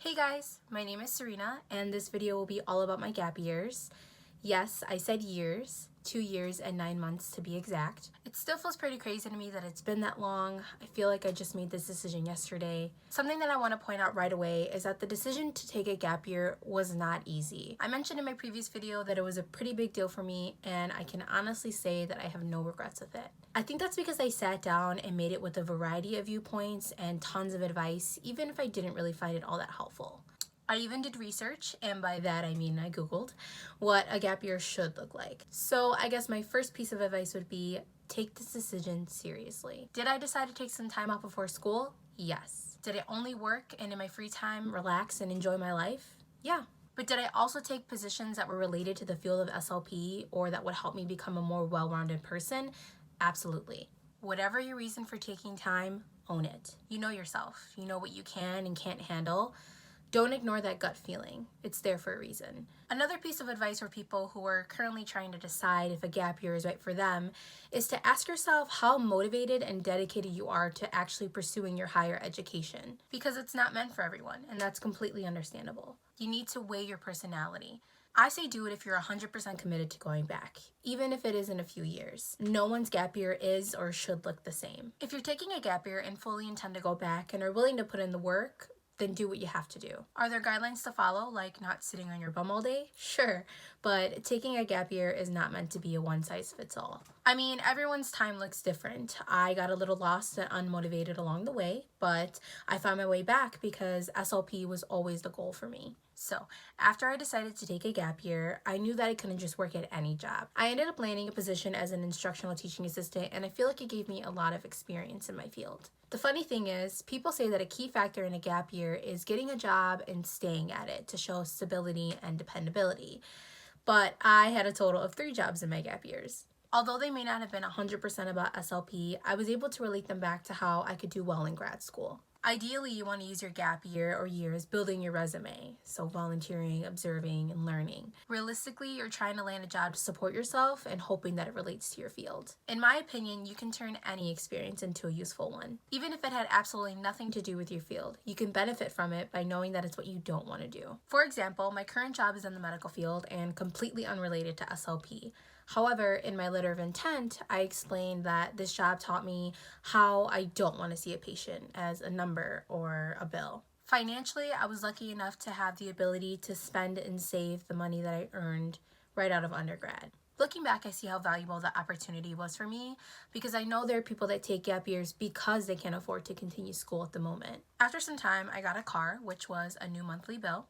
Hey guys, my name is Serena, and this video will be all about my gap years. Yes, I said years, 2 years and 9 months to be exact. It still feels pretty crazy to me that it's been that long. I feel like I just made this decision yesterday. Something that I want to point out right away is that the decision to take a gap year was not easy. I mentioned in my previous video that it was a pretty big deal for me, and I can honestly say that I have no regrets with it. I think that's because I sat down and made it with a variety of viewpoints and tons of advice, even if I didn't really find it all that helpful. I even did research, and by that I mean I Googled what a gap year should look like. So I guess my first piece of advice would be take this decision seriously. Did I decide to take some time off before school? Yes. Did I only work and in my free time relax and enjoy my life? Yeah. But did I also take positions that were related to the field of SLP or that would help me become a more well-rounded person? Absolutely. Whatever your reason for taking time, own it. You know yourself. You know what you can and can't handle. Don't ignore that gut feeling. It's there for a reason. Another piece of advice for people who are currently trying to decide if a gap year is right for them is to ask yourself how motivated and dedicated you are to actually pursuing your higher education. Because it's not meant for everyone, and that's completely understandable. You need to weigh your personality. I say do it if you're 100% committed to going back, even if it is in a few years. No one's gap year is or should look the same. If you're taking a gap year and fully intend to go back and are willing to put in the work, then do what you have to do. Are there guidelines to follow, like not sitting on your bum all day? Sure, but taking a gap year is not meant to be a one-size-fits-all. I mean, everyone's time looks different. I got a little lost and unmotivated along the way, but I found my way back because SLP was always the goal for me. So, after I decided to take a gap year, I knew that I couldn't just work at any job. I ended up landing a position as an instructional teaching assistant, and I feel like it gave me a lot of experience in my field. The funny thing is, people say that a key factor in a gap year is getting a job and staying at it to show stability and dependability. But I had a total of 3 jobs in my gap years. Although they may not have been 100% about SLP, I was able to relate them back to how I could do well in grad school. Ideally, you want to use your gap year or years building your resume, so volunteering, observing, and learning. Realistically, you're trying to land a job to support yourself and hoping that it relates to your field. In my opinion, you can turn any experience into a useful one. Even if it had absolutely nothing to do with your field, you can benefit from it by knowing that it's what you don't want to do. For example, my current job is in the medical field and completely unrelated to SLP. However, in my letter of intent, I explained that this job taught me how I don't want to see a patient as a number or a bill. Financially, I was lucky enough to have the ability to spend and save the money that I earned right out of undergrad. Looking back, I see how valuable that opportunity was for me because I know there are people that take gap years because they can't afford to continue school at the moment. After some time, I got a car, which was a new monthly bill.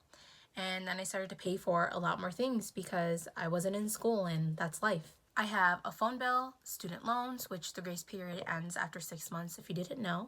And then I started to pay for a lot more things because I wasn't in school, and that's life. I have a phone bill, student loans, which the grace period ends after 6 months if you didn't know,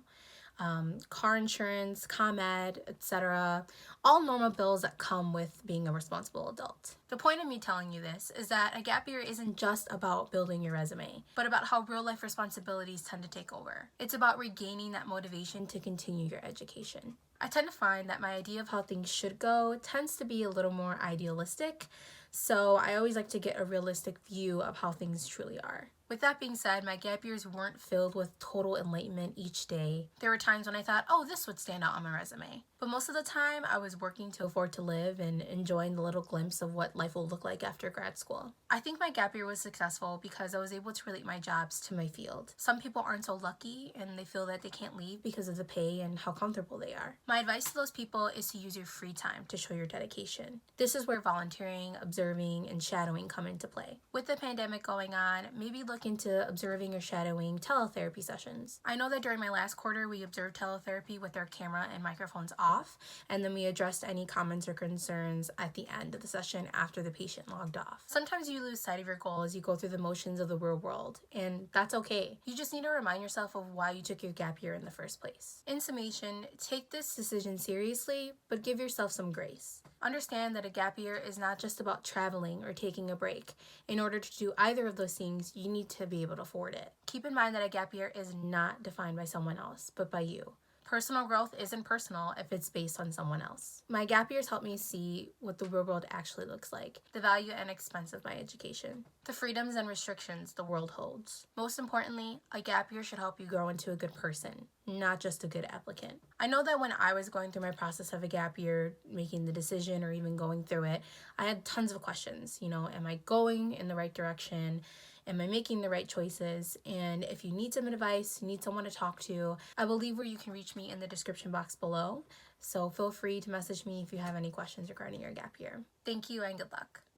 car insurance, ComEd, etc. All normal bills that come with being a responsible adult. The point of me telling you this is that a gap year isn't just about building your resume, but about how real life responsibilities tend to take over. It's about regaining that motivation to continue your education. I tend to find that my idea of how things should go tends to be a little more idealistic, so I always like to get a realistic view of how things truly are. With that being said, my gap years weren't filled with total enlightenment each day. There were times when I thought, oh, this would stand out on my resume. But most of the time, I was working to afford to live and enjoying the little glimpse of what life will look like after grad school. I think my gap year was successful because I was able to relate my jobs to my field. Some people aren't so lucky and they feel that they can't leave because of the pay and how comfortable they are. My advice to those people is to use your free time to show your dedication. This is where volunteering, observing, and shadowing come into play. With the pandemic going on, maybe look into observing or shadowing teletherapy sessions. I know that during my last quarter, we observed teletherapy with our camera and microphones off, and then we addressed any comments or concerns at the end of the session after the patient logged off. Sometimes you lose sight of your goal as you go through the motions of the real world, and that's okay. You just need to remind yourself of why you took your gap year in the first place. In summation, take this decision seriously, but give yourself some grace. Understand that a gap year is not just about traveling or taking a break. In order to do either of those things, you need to be able to afford it. Keep in mind that a gap year is not defined by someone else, but by you. Personal growth isn't personal if it's based on someone else. My gap years helped me see what the real world actually looks like, the value and expense of my education, the freedoms and restrictions the world holds. Most importantly, a gap year should help you grow into a good person. not just a good applicant. I know that when I was going through my process of a gap year, making the decision or even going through it, I had tons of questions. Am I going in the right direction? Am I making the right choices? And if you need some advice, you need someone to talk to, I will leave where you can reach me in the description box below. So feel free to message me if you have any questions regarding your gap year. Thank you and good luck.